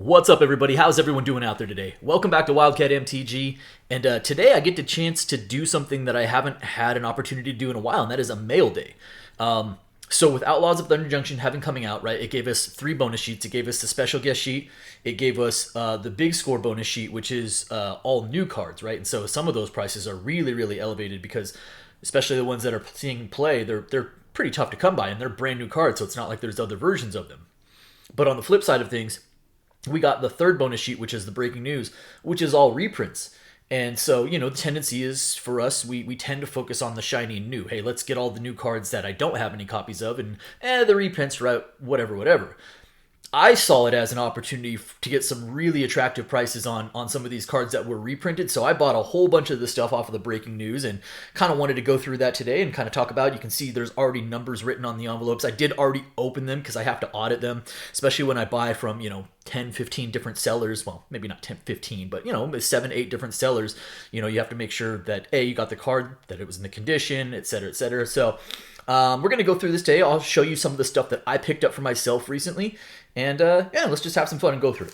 What's up, everybody? How's everyone doing out there today? Welcome back to Wildcat MTG, and today I get the chance to do something that I haven't had an opportunity to do in a while, and that is a mail day. So with Outlaws of Thunder Junction having coming out, right, it gave us 3 bonus sheets. It gave us the special guest sheet. It gave us the big score bonus sheet, which is all new cards, right? And so some of those prices are really, really elevated because, especially the ones that are seeing play, they're pretty tough to come by, and they're brand new cards, so it's not like there's other versions of them. But on the flip side of things, we got the third bonus sheet, which is the breaking news, which is all reprints. And so, the tendency is for us, we tend to focus on the shiny and new. Hey, let's get all the new cards that I don't have any copies of, and the reprints, right, whatever. I saw it as an opportunity to get some really attractive prices on some of these cards that were reprinted. So I bought a whole bunch of the stuff off of the breaking news and kind of wanted to go through that today and kind of talk about it. You can see there's already numbers written on the envelopes. I did already open them because I have to audit them, especially when I buy from, 10, 15 different sellers. Well, maybe not 10, 15, but, 7, 8 different sellers. You have to make sure that, A, you got the card, that it was in the condition, et cetera, et cetera. So we're going to go through this today. I'll show you some of the stuff that I picked up for myself recently. And let's just have some fun and go through it.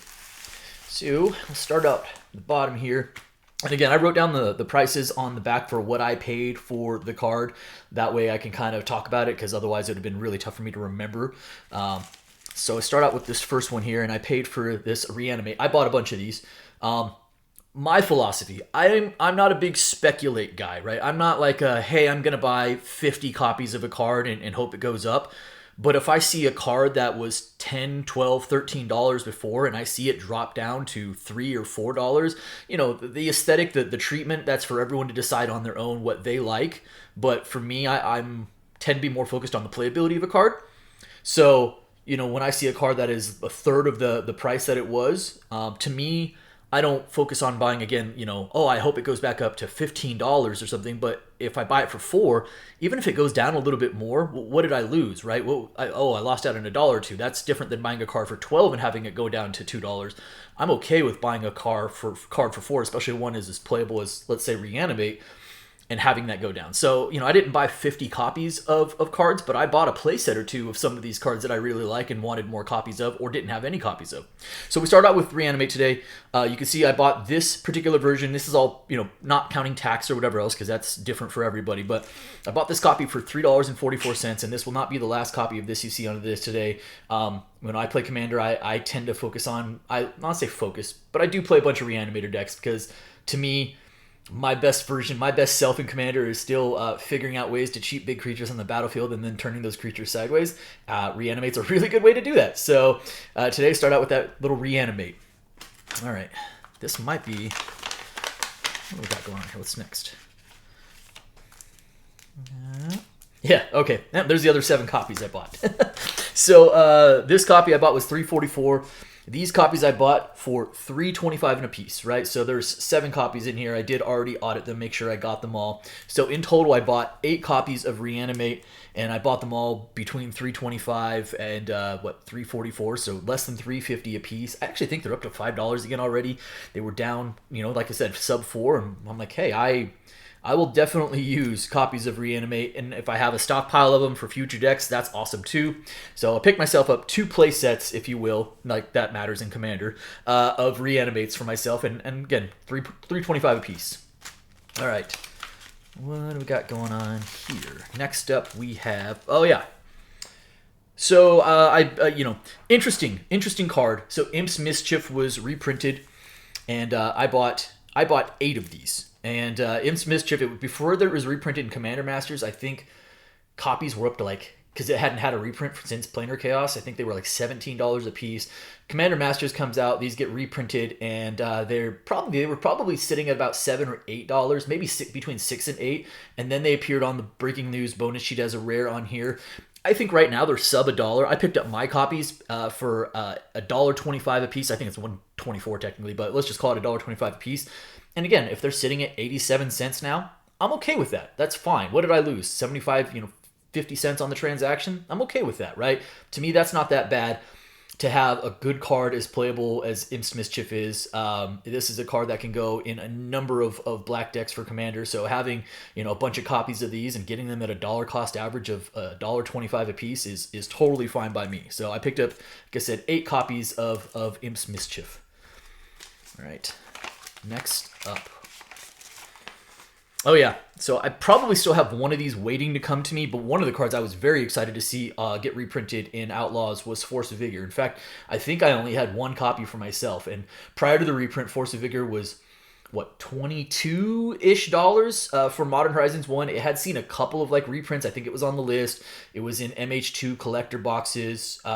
So we'll start out at the bottom here. And again, I wrote down the prices on the back for what I paid for the card. That way I can kind of talk about it, because otherwise it would have been really tough for me to remember. So I start out with this first one here, and I paid for this Reanimate. I bought a bunch of these. My philosophy, I'm not a big speculate guy, right? I'm not like, hey, I'm going to buy 50 copies of a card and hope it goes up. But if I see a card that was $10, $12, $13 before, and I see it drop down to $3 or $4, the aesthetic, the treatment, that's for everyone to decide on their own what they like. But for me, I'm tend to be more focused on the playability of a card. So, when I see a card that is a third of the price that it was, to me, I don't focus on buying again, I hope it goes back up to $15 or something. But if I buy it for $4, even if it goes down a little bit more, what did I lose, right? I lost out on $1 or $2. That's different than buying a card for $12 and having it go down to $2. I'm okay with buying a card for $4, especially one is as playable as, let's say, Reanimate, and having that go down. So, I didn't buy 50 copies of cards, but I bought a playset or 2 of some of these cards that I really like and wanted more copies of, or didn't have any copies of. So we start out with Reanimate today. You can see I bought this particular version. This is all, not counting tax or whatever else, because that's different for everybody. But I bought this copy for $3.44, and this will not be the last copy of this you see on this today. When I play Commander, I tend to focus on, not say focus, but I do play a bunch of Reanimator decks, because to me, my best version, my best self in Commander is still figuring out ways to cheat big creatures on the battlefield and then turning those creatures sideways. Reanimate's a really good way to do that. So today, start out with that little Reanimate. All right, this might be, what do we got going on here? What's next? Yeah, okay. There's the other 7 copies I bought. So this copy I bought was $3.44. These copies I bought for $3.25 in a piece, right? So there's 7 copies in here. I did already audit them, make sure I got them all. So in total, I bought 8 copies of Reanimate, and I bought them all between $3.25 and $3.44, so less than $3.50 a piece. I actually think they're up to $5 again already. They were down, like I said, sub 4, and I'm like, hey, I will definitely use copies of Reanimate, and if I have a stockpile of them for future decks, that's awesome too. So I picked myself up 2 play sets, if you will, like that matters in Commander, of Reanimates for myself, and again, $3.25 a piece. All right, what do we got going on here? Next up, we have, so interesting card. So Imp's Mischief was reprinted, and I bought 8 of these. And Imp's Mischief, before it was reprinted in Commander Masters, I think copies were up to because it hadn't had a reprint since Planar Chaos, I think they were like $17 a piece. Commander Masters comes out, these get reprinted, and they were probably sitting at about $7 or $8, maybe between $6 and $8, and then they appeared on the Breaking News bonus sheet as a rare on here. I think right now they're sub $1. I picked up my copies for $1.25 a piece. I think it's $1.24 technically, but let's just call it $1.25 a piece. And again, if they're sitting at 87 cents now, I'm okay with that. That's fine. What did I lose? 75, 50 cents on the transaction? I'm okay with that, right? To me, that's not that bad. to have a good card as playable as Imps Mischief is. This is a card that can go in a number of black decks for Commander. So having a bunch of copies of these and getting them at a dollar cost average of $1.25 a piece is totally fine by me. So I picked up, like I said, 8 copies of Imps Mischief. All right, next up. Oh yeah, so I probably still have one of these waiting to come to me, but one of the cards I was very excited to see get reprinted in Outlaws was Force of Vigor. In fact, I think I only had 1 copy for myself, and prior to the reprint, Force of Vigor was, what, $22-ish for Modern Horizons 1. It had seen a couple of reprints. I think it was on the list. It was in MH2 collector boxes in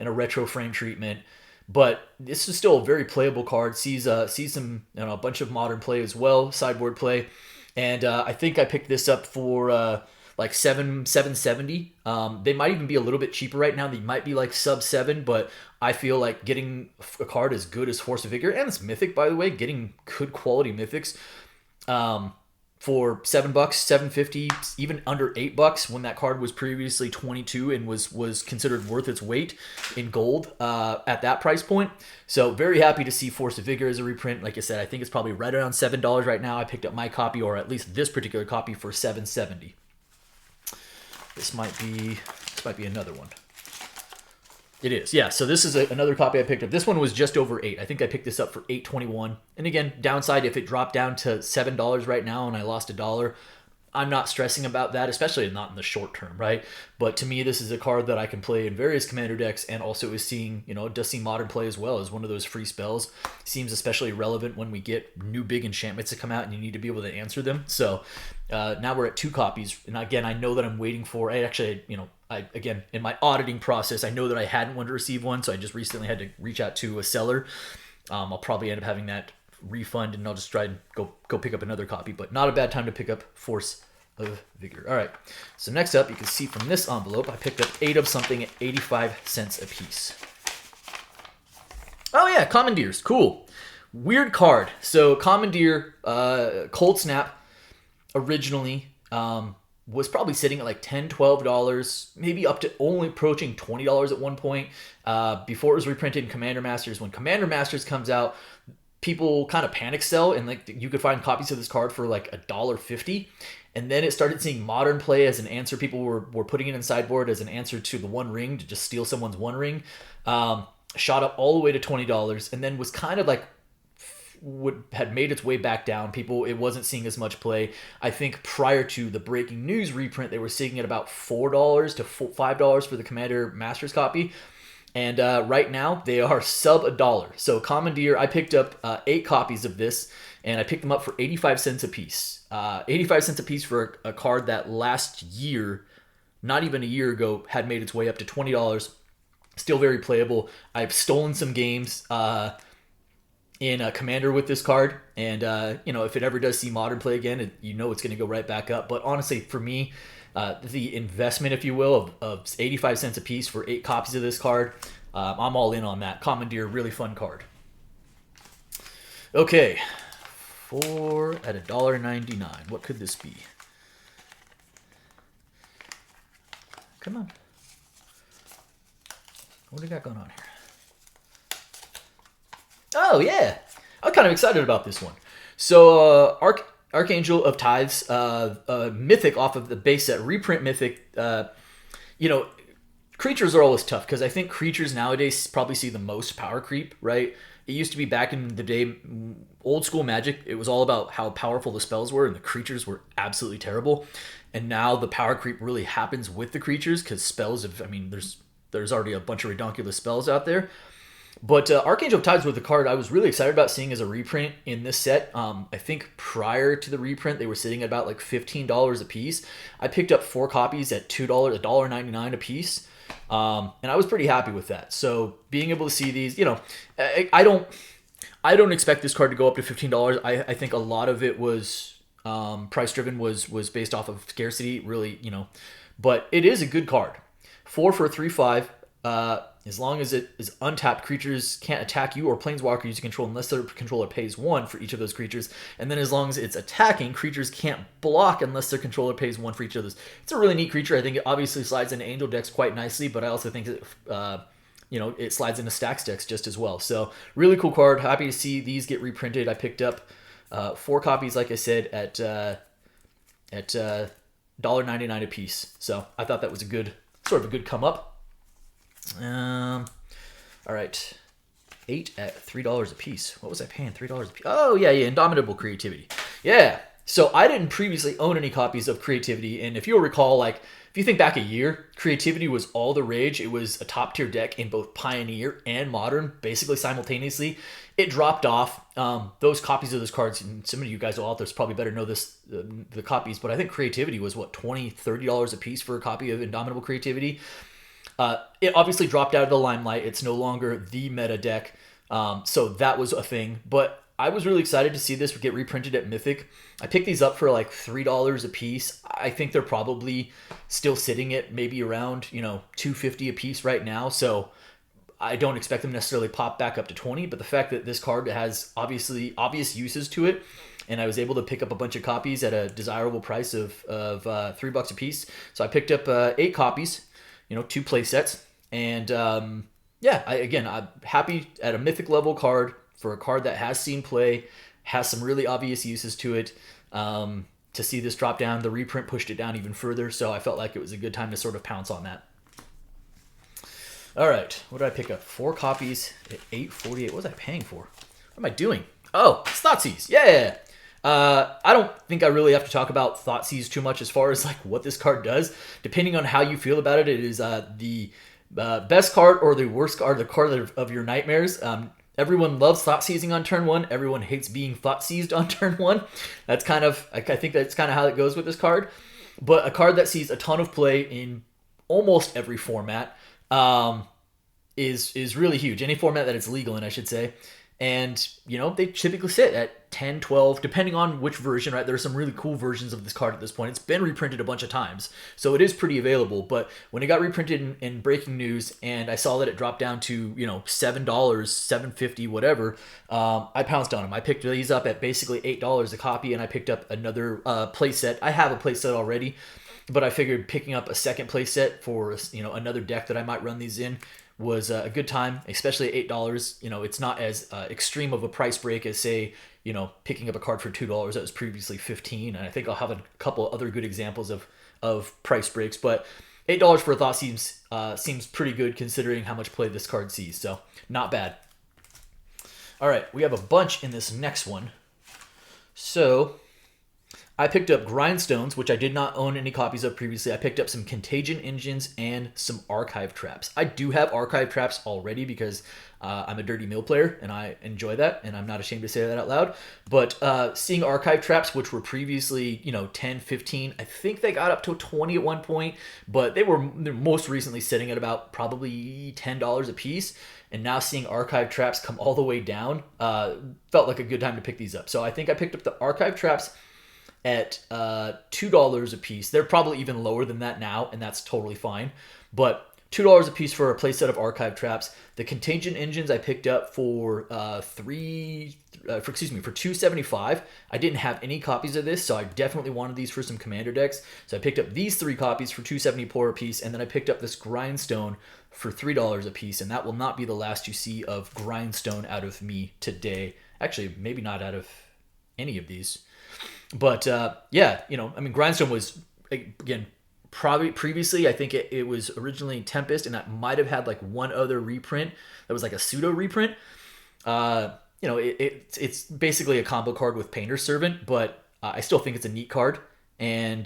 a retro frame treatment. But this is still a very playable card. Sees some a bunch of modern play as well, sideboard play, and I think I picked this up for like $770. They might even be a little bit cheaper right now. They might be like sub 7, but I feel like getting a card as good as Force of Vigor, and it's mythic by the way, getting good quality mythics. For $7, $7.50, even under $8 when that card was previously 22 and was considered worth its weight in gold at that price point. So very happy to see Force of Vigor as a reprint. Like I said, I think it's probably right around $7 right now. I picked up my copy, or at least this particular copy, for $7.70. This might be another one. It is, yeah. So this is another copy I picked up. This one was just over 8. I think I picked this up for $8.21. And again, downside, if it dropped down to $7 right now and I lost $1, I'm not stressing about that, especially not in the short term, right? But to me, this is a card that I can play in various Commander decks, and also is seeing, it does see modern play as well as one of those free spells. Seems especially relevant when we get new big enchantments to come out and you need to be able to answer them. So now we're at 2 copies, and again, I know that I'm waiting for. Again, in my auditing process, I know that I hadn't wanted to receive one, so I just recently had to reach out to a seller. I'll probably end up having that refund, and I'll just try and go pick up another copy, but not a bad time to pick up Force of Vigor. All right, so next up, you can see from this envelope, I picked up 8 of something at 85 cents a piece. Oh yeah, Commandeers, cool. Weird card. So Commandeer, Cold Snap, originally, was probably sitting at like $10, $12, maybe up to only approaching $20 at one point, before it was reprinted in Commander Masters. When Commander Masters comes out, people kind of panic sell, and you could find copies of this card for like $1.50. And then it started seeing modern play as an answer. People were putting it in sideboard as an answer to the One Ring, to just steal someone's One Ring. Shot up all the way to $20, and then was kind of had made its way back down. It wasn't seeing as much play. I think prior to the Breaking News reprint, they were seeing at about $4 to $5 for the Commander Masters copy. And right now, they are sub $1. So Commandeer, I picked up 8 copies of this, and I picked them up for 85 cents a piece. 85 cents a piece for a card that last year, not even a year ago, had made its way up to $20. Still very playable. I've stolen some games in Commander with this card, and if it ever does see modern play again, it's going to go right back up. But honestly, for me, the investment, if you will, of 85 cents a piece for 8 copies of this card, I'm all in on that. Commandeer, really fun card. Okay, 4 at $1.99. What could this be? Come on. What do we got going on here? Oh, yeah. I'm kind of excited about this one. So, Archangel of Tithes, Mythic off of the base set, reprint Mythic. Creatures are always tough, because I think creatures nowadays probably see the most power creep, right? It used to be back in the day, old school Magic, it was all about how powerful the spells were, and the creatures were absolutely terrible. And now the power creep really happens with the creatures, because spells there's already a bunch of redonkulous spells out there. But Archangel of Tithes was the card I was really excited about seeing as a reprint in this set. I think prior to the reprint, they were sitting at about like $15 a piece. I picked up 4 copies at $2, $1.99 a piece. And I was pretty happy with that. So being able to see these, I don't expect this card to go up to $15. I think a lot of it was price driven, was based off of scarcity, really, but it is a good card. 4 for a 3/5. As long as it is untapped, creatures can't attack you or planeswalker you control unless their controller pays 1 for each of those creatures. And then as long as it's attacking, creatures can't block unless their controller pays 1 for each of those. It's a really neat creature. I think it obviously slides into angel decks quite nicely, but I also think that it slides into Stacks decks just as well. So really cool card. Happy to see these get reprinted. I picked up 4 copies, like I said, at $1.99 a piece. So I thought that was a good sort of a good come up. All right, 8 at $3 a piece. What was I paying? $3 a piece. Oh yeah, Indomitable Creativity. Yeah. So I didn't previously own any copies of Creativity, and if you'll recall, like if you think back a year, Creativity was all the rage. It was a top tier deck in both Pioneer and Modern, basically simultaneously. It dropped off. Those copies of those cards, and some of you guys out there's probably better know this, the copies, but I think Creativity was what, $20, $30 a piece for a copy of Indomitable Creativity. It obviously dropped out of the limelight. It's no longer the meta deck, so that was a thing. But I was really excited to see this get reprinted at Mythic. I picked these up for like $3 a piece. I think they're probably still sitting at maybe around $2.50 a piece right now. So I don't expect them necessarily pop back up to 20. But the fact that this card has obvious uses to it, and I was able to pick up a bunch of copies at a desirable price of $3 a piece. So I picked up 8 copies. 2 play sets, and I'm happy at a Mythic level card for a card that has seen play, has some really obvious uses to it. To see this drop down, the reprint pushed it down even further, so I felt like it was a good time to sort of pounce on that. All right, what did I pick up? 4 copies at $8.48. What was I paying for? What am I doing? Oh, it's Thoughtseize. Yeah. I don't think I really have to talk about Thoughtseize too much as far as like what this card does. Depending on how you feel about it, it is the best card or the worst card, the card of your nightmares. Everyone loves Thoughtseizing on turn 1. Everyone hates being Thoughtseized on turn 1. That's kind of, I think that's kind of how it goes with this card. But a card that sees a ton of play in almost every format is really huge. Any format that it's legal in, I should say. And, they typically sit at 10, 12, depending on which version, right? There's some really cool versions of this card at this point. It's been reprinted a bunch of times, so it is pretty available. But when it got reprinted in breaking news and I saw that it dropped down to, $7, $7.50, whatever, I pounced on them. I picked these up at basically $8 a copy, and I picked up another playset. I have a playset already, but I figured picking up a second playset for, another deck that I might run these in was a good time, especially at $8. It's not as extreme of a price break as, say, picking up a card for $2 that was previously $15. And I think I'll have a couple other good examples of price breaks. But $8 for a Thoughtseize seems pretty good considering how much play this card sees. So not bad. All right, we have a bunch in this next one. So I picked up Grindstones, which I did not own any copies of previously. I picked up some Contagion Engines and some Archive Traps. I do have Archive Traps already because I'm a Dirty Mill player, and I enjoy that, and I'm not ashamed to say that out loud. But seeing Archive Traps, which were previously, 10, 15, I think they got up to 20 at one point, but they're most recently sitting at about probably $10 a piece. And now seeing Archive Traps come all the way down, felt like a good time to pick these up. So I think I picked up the Archive Traps at $2 a piece. They're probably even lower than that now, and that's totally fine. But $2 a piece for a playset of Archive Traps. The Contagion Engines I picked up for $2.75. I didn't have any copies of this, so I definitely wanted these for some Commander decks. So I picked up these 3 copies for $2.74 a piece, and then I picked up this Grindstone for $3 a piece, and that will not be the last you see of Grindstone out of me today. Actually, maybe not out of any of these. But Grindstone was, again, probably previously, I think it was originally Tempest, and that might have had like one other reprint that was like a pseudo reprint. It's basically a combo card with Painter's Servant, but I still think it's a neat card. And,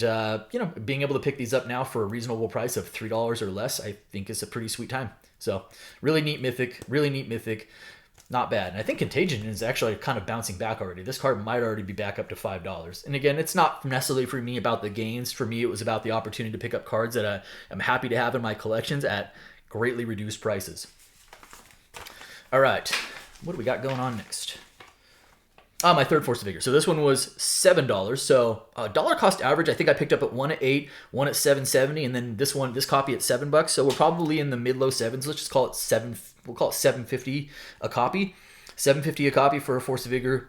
being able to pick these up now for a reasonable price of $3 or less, I think is a pretty sweet time. So really neat mythic. Not bad. And I think Contagion is actually kind of bouncing back already. This card might already be back up to $5. And again, it's not necessarily for me about the gains. For me, it was about the opportunity to pick up cards that I'm happy to have in my collections at greatly reduced prices. All right. What do we got going on next? My third Force of Vigor. So this one was $7. So dollar cost average, I think I picked up at 1 at 8, 1 at 7.70, and then this copy at $7. So we're probably in the mid-low sevens. Let's just call it $7. We'll call it $7.50 a copy. $7.50 a copy for a Force of Vigor.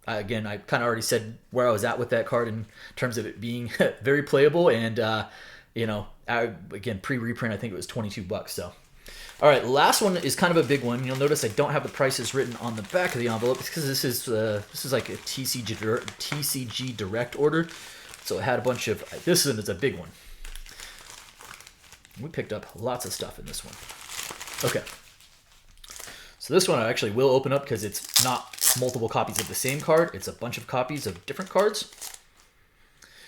Again, I kind of already said where I was at with that card in terms of it being very playable, and again, pre-reprint, I think it was $22. So All right, last one is kind of a big one. You'll notice I don't have the prices written on the back of the envelope because this is like a TCG Direct order. So it had a bunch of, this one is a big one. We picked up lots of stuff in this one. Okay. So this one I actually will open up because it's not multiple copies of the same card. It's a bunch of copies of different cards.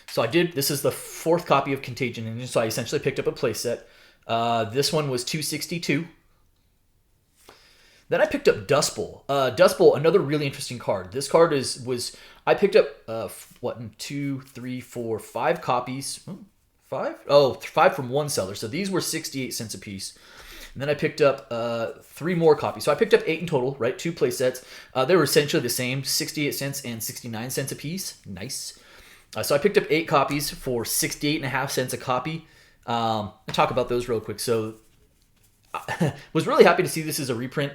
So this is the 4th copy of Contagion Engine, so I essentially picked up a playset. This one was $262. Then I picked up Dust Bowl. Dust Bowl, another really interesting card. This card I picked up, 5 copies. 5? Oh, 5 from one seller. So these were 68 cents a piece. And then I picked up 3 more copies. So I picked up 8 in total, right? 2 play sets. They were essentially the same, 68 cents and 69 cents a piece. Nice. So I picked up 8 copies for 68.5 cents a copy. I'll talk about those real quick. So I was really happy to see this as a reprint.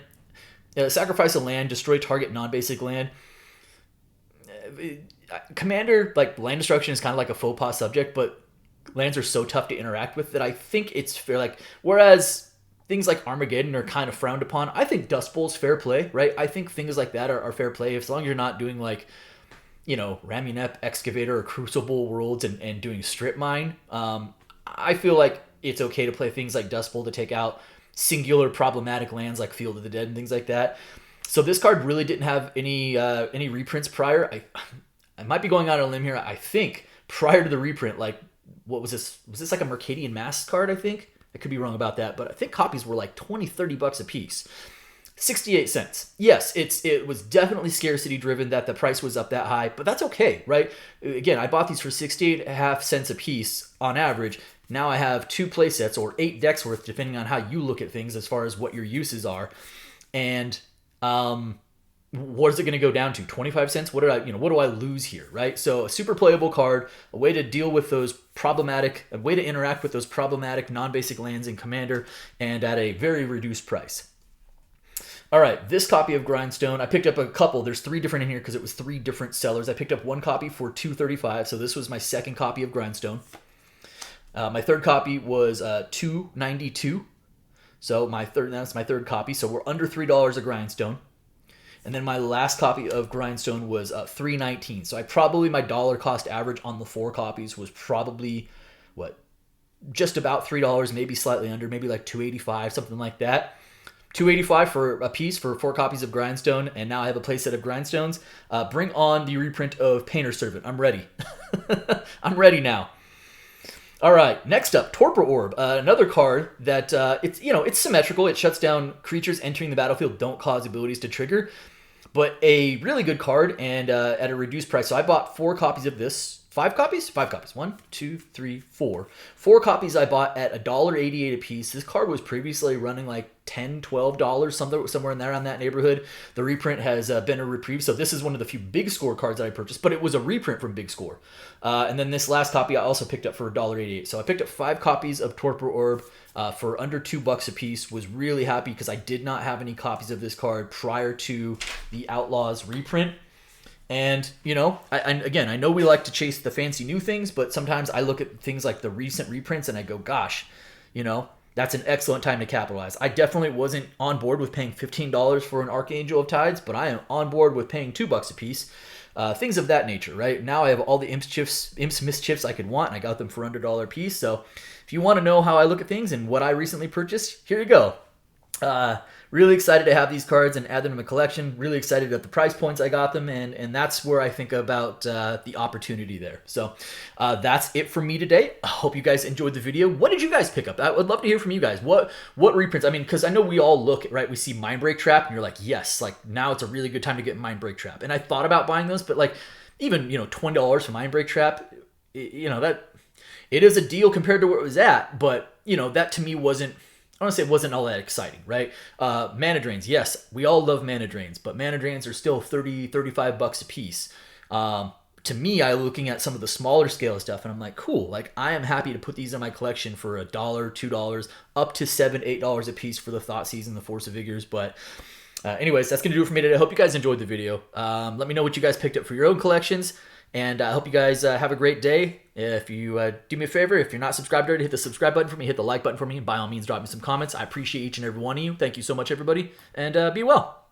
Sacrifice a land, destroy target non-basic land. Commander, like land destruction is kind of like a faux pas subject, but lands are so tough to interact with that I think it's fair. Like, whereas things like Armageddon are kind of frowned upon, I think Dust Bowl's fair play, right? I think things like that are fair play as long as you're not doing like, Reanimate, Excavator, or Crucible Worlds and doing Strip Mine. I feel like it's okay to play things like Dust Bowl to take out singular problematic lands like Field of the Dead and things like that. So this card really didn't have any reprints prior. I might be going out on a limb here. I think prior to the reprint, like, what was this? Was this like a Mercadian Masks card, I think? I could be wrong about that, but I think copies were like 20, 30 bucks a piece. 68 cents. Yes, it was definitely scarcity driven that the price was up that high, but that's okay, right? Again, I bought these for 68.5 cents a piece on average. Now I have 2 play sets or 8 decks worth, depending on how you look at things as far as what your uses are. And what is it going to go down to? 25 cents? What do I lose here, right? So a super playable card, a way to deal with a way to interact with those problematic non-basic lands in Commander, and at a very reduced price. All right, this copy of Grindstone, I picked up a couple. There's 3 different in here because it was 3 different sellers. I picked up 1 copy for $2.35, so this was my 2nd copy of Grindstone. My 3rd copy was $2.92, so that's my 3rd copy. So we're under $3 a Grindstone. And then my last copy of Grindstone was $3.19. So my dollar cost average on the 4 copies was probably just about $3, maybe slightly under, maybe like $2.85, something like that. $2.85 for a piece for 4 copies of Grindstone, and now I have a playset of Grindstones. Bring on the reprint of Painter's Servant. I'm ready. I'm ready now. All right, next up, Torpor Orb, another card that it's symmetrical. It shuts down creatures entering the battlefield don't cause abilities to trigger, but a really good card and at a reduced price. So I bought 4 copies of this. 5 copies? 5 copies. 1, 2, 3, 4. 4 copies I bought at $1.88 a piece. This card was previously running like $10, $12, somewhere in there on that neighborhood. The reprint has been a reprieve. So this is one of the few big score cards that I purchased, but it was a reprint from Big Score. And then this last copy I also picked up for $1.88. So I picked up 5 copies of Torpor Orb for under $2 a piece. Was really happy because I did not have any copies of this card prior to the Outlaws reprint. And, I know we like to chase the fancy new things, but sometimes I look at things like the recent reprints and I go, gosh, that's an excellent time to capitalize. I definitely wasn't on board with paying $15 for an Archangel of Tithes, but I am on board with paying $2 a piece. Things of that nature, right? Now I have all the Imps Mischiefs I could want, and I got them for under $1 a piece. So if you want to know how I look at things and what I recently purchased, here you go. Really excited to have these cards and add them to my collection. Really excited at the price points I got them, and that's where I think about the opportunity there. So that's it for me today. I hope you guys enjoyed the video. What did you guys pick up? I would love to hear from you guys. What reprints? I mean, because I know we all look, right? We see Mindbreak Trap, and you're like, yes, like now it's a really good time to get Mindbreak Trap. And I thought about buying those, but like even $20 for Mindbreak Trap, that it is a deal compared to where it was at. But that to me wasn't. I want to say it wasn't all that exciting, right? Mana Drains, yes, we all love Mana Drains, but Mana Drains are still 30, 35 bucks a piece. To me, I'm looking at some of the smaller scale stuff, and I'm like, cool, like I am happy to put these in my collection for $1, $2, up to $7, $8 a piece for the Thoughtseize and the Force of Vigors. But Anyways, that's going to do it for me today. I hope you guys enjoyed the video. Let me know what you guys picked up for your own collections. And I hope you guys have a great day. If you do me a favor, if you're not subscribed already, hit the subscribe button for me, hit the like button for me, and by all means, drop me some comments. I appreciate each and every one of you. Thank you so much, everybody, and be well.